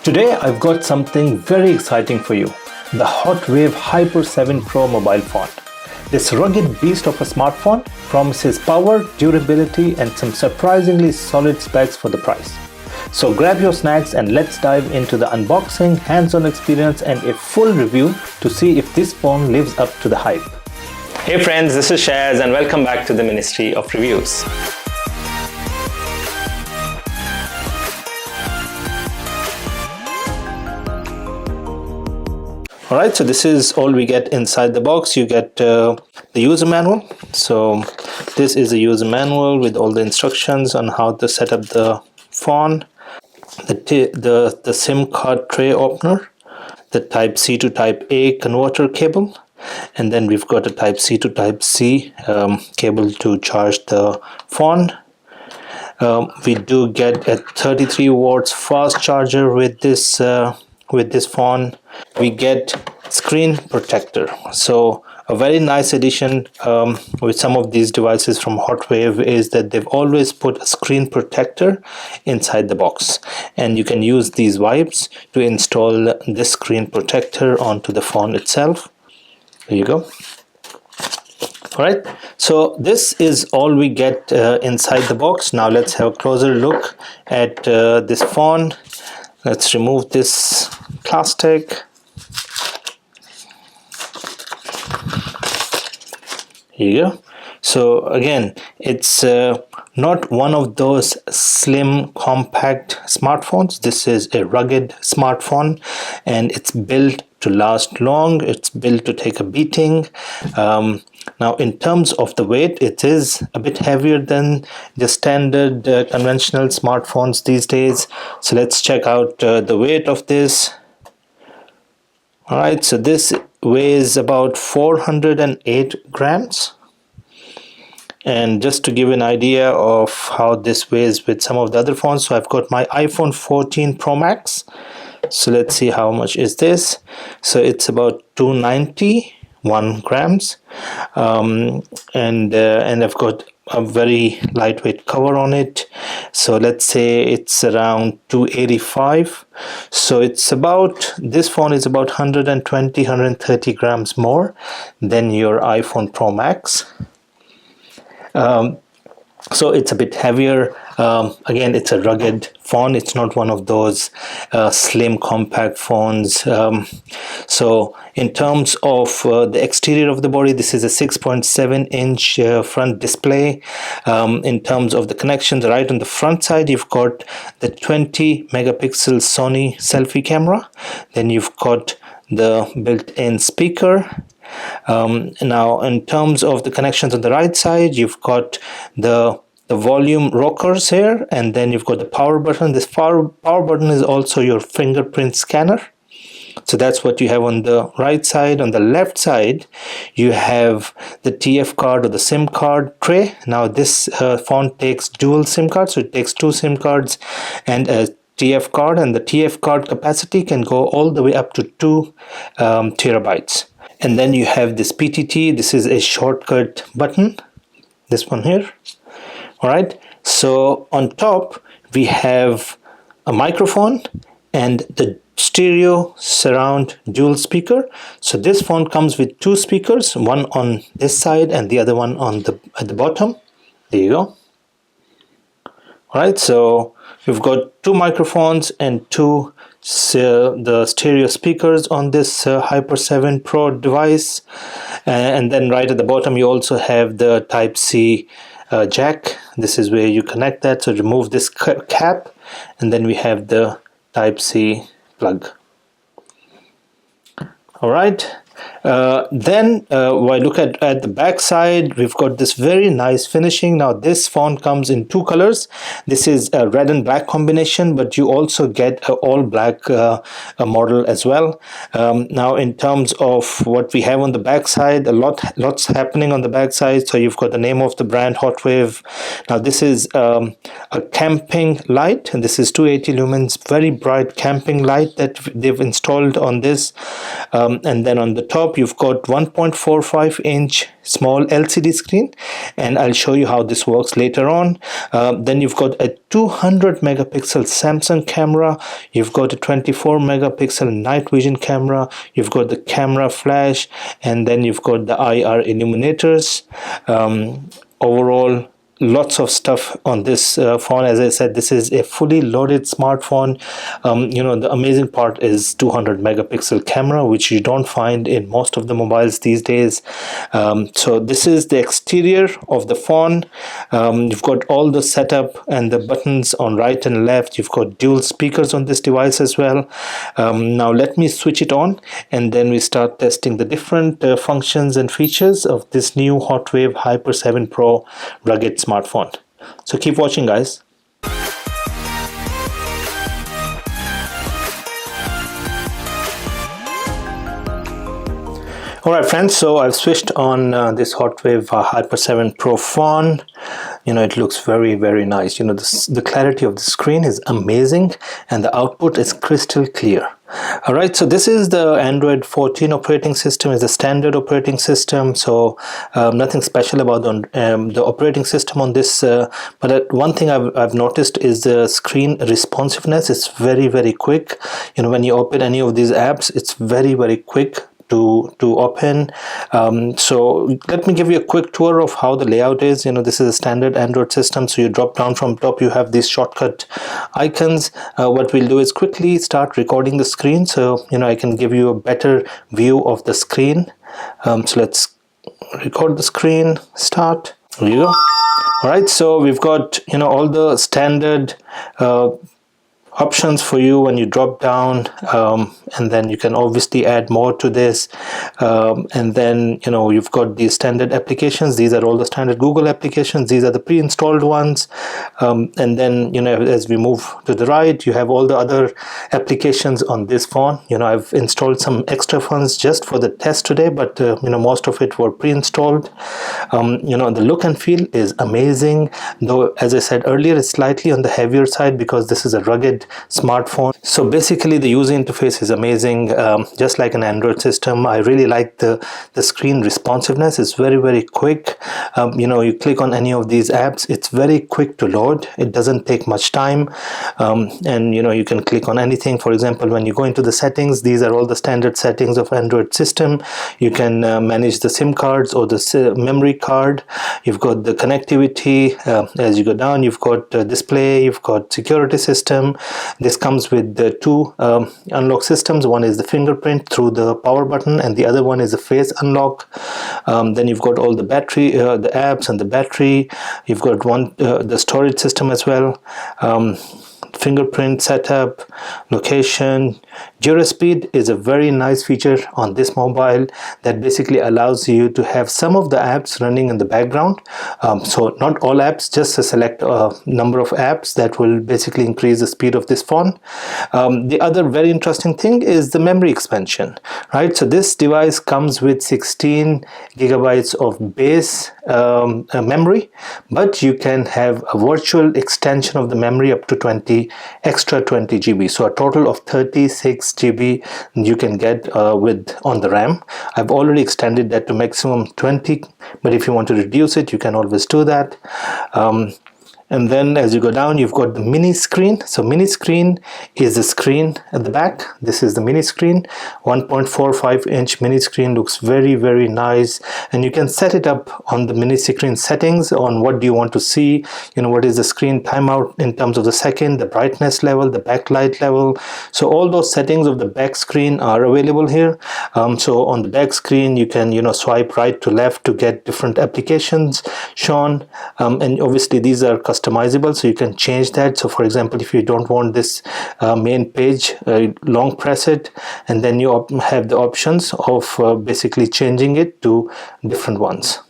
Today I've got something very exciting for you, the Hotwav Hyper 7 Pro mobile phone. This rugged beast of a smartphone promises power, durability and some surprisingly solid specs for the price. So grab your snacks and let's dive into the unboxing, hands-on experience and a full review to see if this phone lives up to the hype. Hey friends, this is Shaz and welcome back to the Ministry of Reviews. Alright, so this is all we get inside the box. You get the user manual. So this is the user manual with all the instructions on how to set up the phone, the SIM card tray opener, the Type C to Type A converter cable, and then we've got a Type C to Type C cable to charge the phone. We do get a 33 watts fast charger with this phone. We get screen protector. So a very nice addition with some of these devices from Hotwav is that they've always put a screen protector inside the box, and you can use these wipes to install this screen protector onto the phone itself. There you go. Alright, so this is all we get inside the box. Now let's have a closer look at this phone. Let's remove this plastic. Here you go. So again, it's not one of those slim compact smartphones. This is a rugged smartphone and it's built to last long. It's built to take a beating. Now in terms of the weight, it is a bit heavier than the standard conventional smartphones these days. So let's check out the weight of this. Alright, so this weighs about 408 grams. And just to give an idea of how this weighs with some of the other phones, so I've got my iPhone 14 Pro Max. So let's see how much is this. So it's about 291 grams. And I've got a very lightweight cover on it. So let's say it's around 285. So it's about, this phone is about 130 grams more than your iPhone Pro Max. So it's a bit heavier. Again, it's a rugged phone. It's not one of those slim compact phones. So in terms of the exterior of the body, this is a 6.7 inch front display. In terms of the connections, right on the front side, you've got the 20 megapixel Sony selfie camera. Then you've got the built-in speaker. Now in terms of the connections on the right side, you've got the volume rockers here, and then you've got the power button. This power button is also your fingerprint scanner. So that's what you have on the right side. On the left side, you have the TF card or the SIM card tray. Now this phone takes dual SIM cards, so it takes two SIM cards and a TF card, and the TF card capacity can go all the way up to 2 terabytes. And then you have this PTT. This is a shortcut button, this one here. All right, so on top we have a microphone and the stereo surround dual speaker. So this phone comes with two speakers, one on this side and the other one on at the bottom. There you go. All right, so we've got two microphones and the stereo speakers on this Hyper 7 Pro device, and then right at the bottom you also have the Type C jack. This is where you connect that. So remove this cap, and then we have the Type C plug. All right. Then while look at the back side, we've got this very nice finishing. Now this phone comes in two colors. This is a red and black combination, but you also get an all black model as well. Now in terms of what we have on the back side, lots happening on the back side. So you've got the name of the brand, Hotwav. Now this is a camping light, and this is 280 lumens, very bright camping light that they've installed on this. And then on the top you've got 1.45 inch small LCD screen, and I'll show you how this works later on. Then you've got a 200 megapixel Samsung camera, you've got a 24 megapixel night vision camera, you've got the camera flash, and then you've got the IR illuminators. Overall, lots of stuff on this phone. As I said, this is a fully loaded smartphone. The amazing part is 200 megapixel camera, which you don't find in most of the mobiles these days. So this is the exterior of the phone. You've got all the setup and the buttons on right and left. You've got dual speakers on this device as well. Now let me switch it on, and then we start testing the different functions and features of this new Hotwav Hyper 7 Pro rugged smartphone. So keep watching, guys. Alright friends, so I've switched on this Hotwav Hyper 7 Pro phone. It looks very, very nice. The clarity of the screen is amazing, and the output is crystal clear. Alright, so this is the Android 14 operating system. It's a standard operating system, so nothing special about the operating system on this. But one thing I've noticed is the screen responsiveness. It's very, very quick. When you open any of these apps, it's very, very quick to open. So let me give you a quick tour of how the layout is. This is a standard Android system, so you drop down from top, you have these shortcut icons. What we'll do is quickly start recording the screen, so I can give you a better view of the screen. So let's record the screen. Start. Here you go. All right, so we've got all the standard options for you when you drop down, and then you can obviously add more to this, and then you've got these standard applications. These are all the standard Google applications. These are the pre-installed ones, and then as we move to the right, you have all the other applications on this phone. I've installed some extra ones just for the test today, but most of it were pre-installed. The look and feel is amazing, though as I said earlier, it's slightly on the heavier side because this is a rugged smartphone. So basically the user interface is amazing, just like an Android system. I really like the screen responsiveness. It's very, very quick. You click on any of these apps, it's very quick to load. It doesn't take much time, and you can click on anything. For example, when you go into the settings, these are all the standard settings of Android system. You can manage the SIM cards or the memory card. You've got the connectivity. As you go down, you've got display, you've got security system. This comes with the two unlock systems. One is the fingerprint through the power button, and the other one is the face unlock. Then you've got all the battery, the apps and the battery. You've got the storage system as well. Fingerprint setup, location. DuraSpeed is a very nice feature on this mobile that basically allows you to have some of the apps running in the background. So not all apps, just a select number of apps that will basically increase the speed of this phone. The other very interesting thing is the memory expansion, right? So this device comes with 16 gigabytes of base memory, but you can have a virtual extension of the memory up to 20 GB, so a total of 36 GB you can get on the RAM. I've already extended that to maximum 20, but if you want to reduce it, you can always do that. And then as you go down, you've got the mini screen. So mini screen is the screen at the back. This is the mini screen. 1.45 inch mini screen, looks very, very nice. And you can set it up on the mini screen settings on what do you want to see. What is the screen timeout in terms of the second, the brightness level, the backlight level. So all those settings of the back screen are available here. So on the back screen, you can swipe right to left to get different applications shown. And obviously these are customizable, so you can change that. So for example, if you don't want this main page, long press it, and then you have the options of basically changing it to different ones.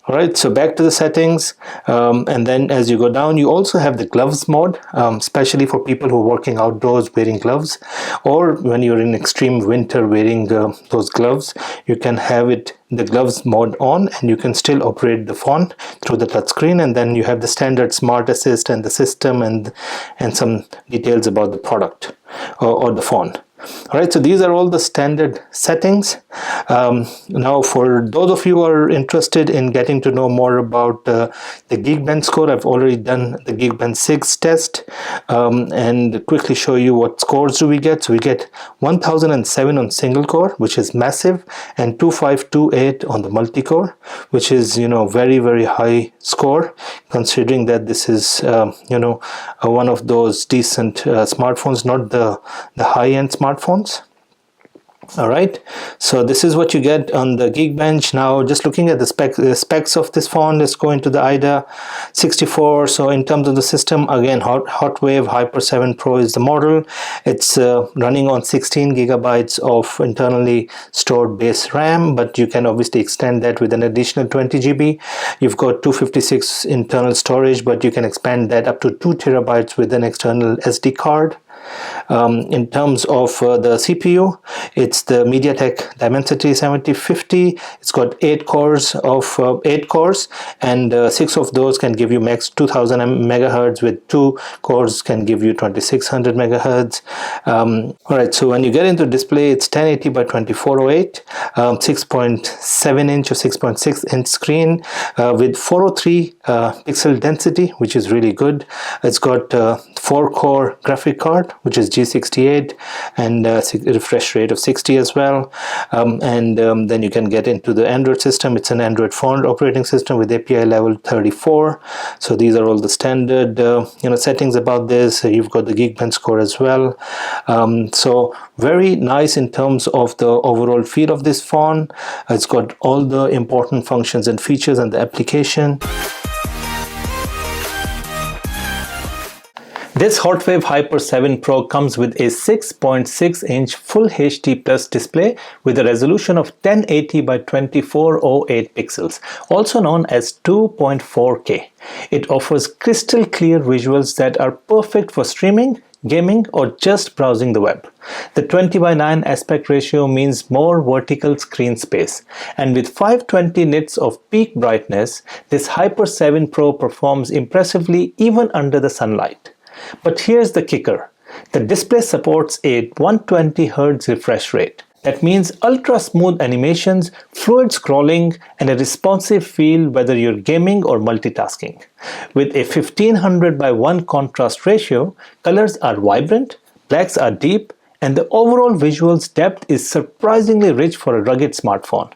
All right, so back to the settings, and then as you go down, you also have the gloves mode, especially for people who are working outdoors wearing gloves, or when you're in extreme winter wearing those gloves. You can have the gloves mode on, and you can still operate the phone through the touchscreen. And then you have the standard smart assist and the system and some details about the product or the phone. All right, so these are all the standard settings. Now, for those of you who are interested in getting to know more about the Geekbench score, I've already done the Geekbench 6 test, and quickly show you what scores do we get. So we get 1007 on single core, which is massive, and 2528 on the multi-core, which is, you know, very, very high score, considering that this is, you know, one of those decent smartphones, not the high-end smartphones. All right, so this is what you get on the Geekbench. Now, just looking at the specs of this phone, let's go into the IDA 64. So in terms of the system, again, Hotwav Hyper 7 Pro is the model. It's running on 16 gigabytes of internally stored base RAM, but you can obviously extend that with an additional 20 GB. You've got 256 internal storage, but you can expand that up to 2 terabytes with an external SD card. In terms of the CPU, it's the MediaTek Dimensity 7050. It's got 8 cores, and 6 of those can give you max 2000 megahertz, with 2 cores can give you 2600 megahertz. All right, so when you get into display, it's 1080 by 2408, 6.7 inch or 6.6 inch screen with 403 pixel density, which is really good. It's got 4-core graphic card, which is G68, and refresh rate of 60 as well. Then you can get into the Android system. It's an Android phone operating system with API level 34. So these are all the standard settings about this. You've got the Geekbench score as well. So very nice in terms of the overall feel of this phone. It's got all the important functions and features and the application. This Hotwav Hyper 7 Pro comes with a 6.6-inch Full HD Plus display with a resolution of 1080 by 2408 pixels, also known as 2.4K. It offers crystal clear visuals that are perfect for streaming, gaming, or just browsing the web. The 20:9 aspect ratio means more vertical screen space, and with 520 nits of peak brightness, this Hyper 7 Pro performs impressively even under the sunlight. But here's the kicker. The display supports a 120Hz refresh rate. That means ultra smooth animations, fluid scrolling, and a responsive feel whether you're gaming or multitasking. With a 1500 by 1 contrast ratio, colors are vibrant, blacks are deep, and the overall visuals depth is surprisingly rich for a rugged smartphone.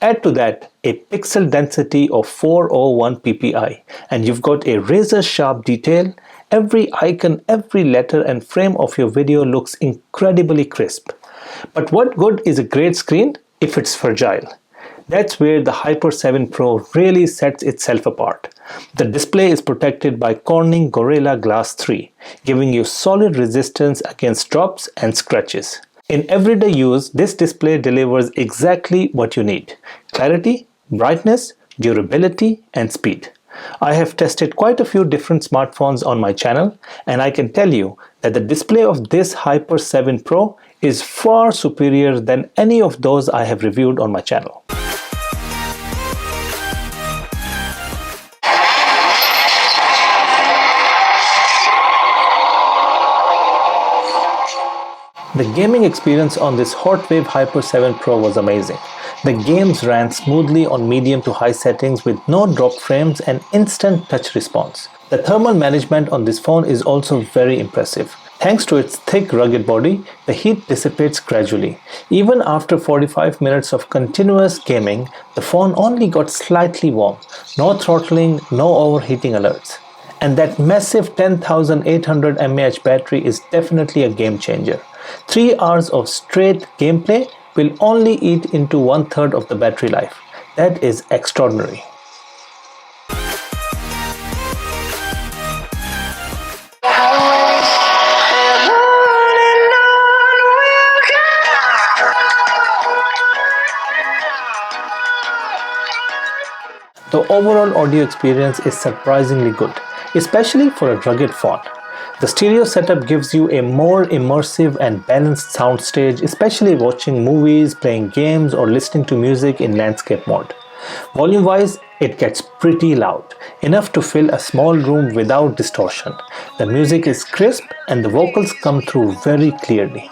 Add to that a pixel density of 401 ppi, and you've got a razor-sharp detail. Every icon, every letter and frame of your video looks incredibly crisp. But what good is a great screen if it's fragile? That's where the Hyper 7 Pro really sets itself apart. The display is protected by Corning Gorilla Glass 3, giving you solid resistance against drops and scratches. In everyday use, this display delivers exactly what you need: clarity, brightness, durability, and speed. I have tested quite a few different smartphones on my channel, and I can tell you that the display of this Hyper 7 Pro is far superior than any of those I have reviewed on my channel. The gaming experience on this Hotwav Hyper 7 Pro was amazing. The games ran smoothly on medium to high settings with no drop frames and instant touch response. The thermal management on this phone is also very impressive. Thanks to its thick, rugged body, the heat dissipates gradually. Even after 45 minutes of continuous gaming, the phone only got slightly warm. No throttling, no overheating alerts. And that massive 10,800 mAh battery is definitely a game changer. 3 hours of straight gameplay will only eat into 1/3 of the battery life. That is extraordinary. The overall audio experience is surprisingly good, especially for a rugged phone. The stereo setup gives you a more immersive and balanced soundstage, especially watching movies, playing games, or listening to music in landscape mode. Volume-wise, it gets pretty loud, enough to fill a small room without distortion. The music is crisp and the vocals come through very clearly.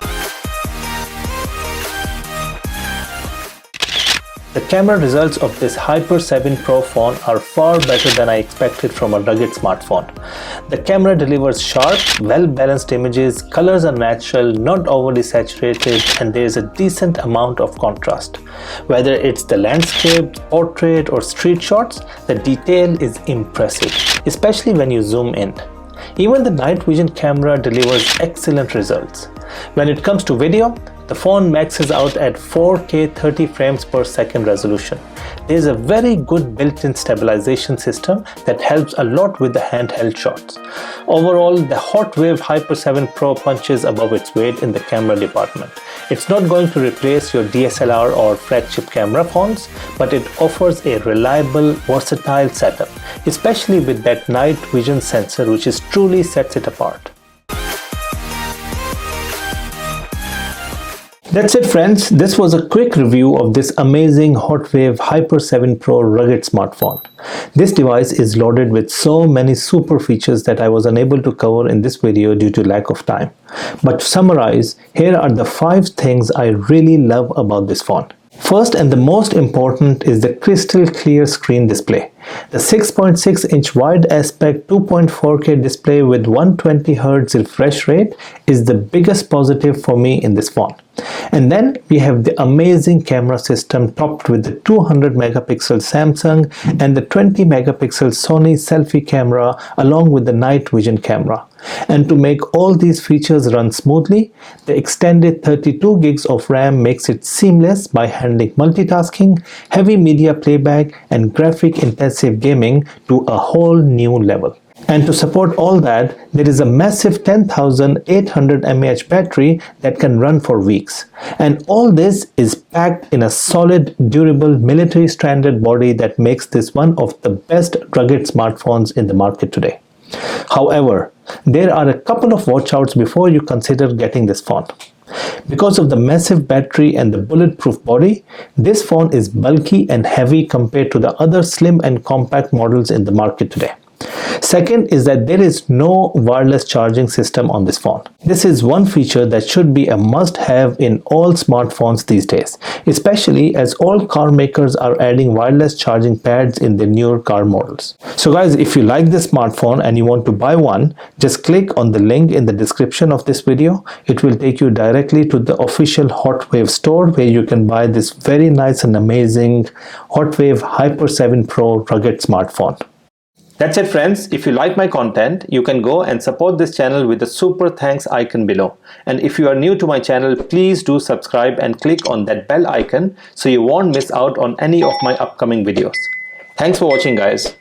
The camera results of this Hyper 7 Pro phone are far better than I expected from a rugged smartphone. The camera delivers sharp, well-balanced images, colors are natural, not overly saturated, and there is a decent amount of contrast. Whether it's the landscape, portrait, or street shots, the detail is impressive, especially when you zoom in. Even the night vision camera delivers excellent results. When it comes to video, the phone maxes out at 4K 30 frames per second resolution. There is a very good built-in stabilization system that helps a lot with the handheld shots. Overall, the Hotwav Hyper 7 Pro punches above its weight in the camera department. It's not going to replace your DSLR or flagship camera phones, but it offers a reliable, versatile setup, especially with that night vision sensor which truly sets it apart. That's it, friends. This was a quick review of this amazing Hotwav Hyper 7 Pro rugged smartphone. This device is loaded with so many super features that I was unable to cover in this video due to lack of time. But to summarize, here are the 5 things I really love about this phone. First and the most important is the crystal clear screen display. The 6.6-inch wide aspect 2.4K display with 120Hz refresh rate is the biggest positive for me in this phone. And then we have the amazing camera system topped with the 200 megapixel Samsung and the 20 megapixel Sony selfie camera along with the night vision camera. And to make all these features run smoothly, the extended 32 gigs of RAM makes it seamless by handling multitasking, heavy media playback, and graphic intensive gaming to a whole new level. And to support all that, there is a massive 10,800 mAh battery that can run for weeks. And all this is packed in a solid, durable, military standard body that makes this one of the best rugged smartphones in the market today. However, there are a couple of watch-outs before you consider getting this phone. Because of the massive battery and the bulletproof body, this phone is bulky and heavy compared to the other slim and compact models in the market today. Second is that there is no wireless charging system on this phone. This is one feature that should be a must-have in all smartphones these days, especially as all car makers are adding wireless charging pads in their newer car models. So guys, if you like this smartphone and you want to buy one, just click on the link in the description of this video. It will take you directly to the official Hotwav store where you can buy this very nice and amazing Hotwav Hyper 7 Pro rugged smartphone. That's it, friends. If you like my content, you can go and support this channel with the super thanks icon below. And if you are new to my channel, please do subscribe and click on that bell icon so you won't miss out on any of my upcoming videos. Thanks for watching, guys.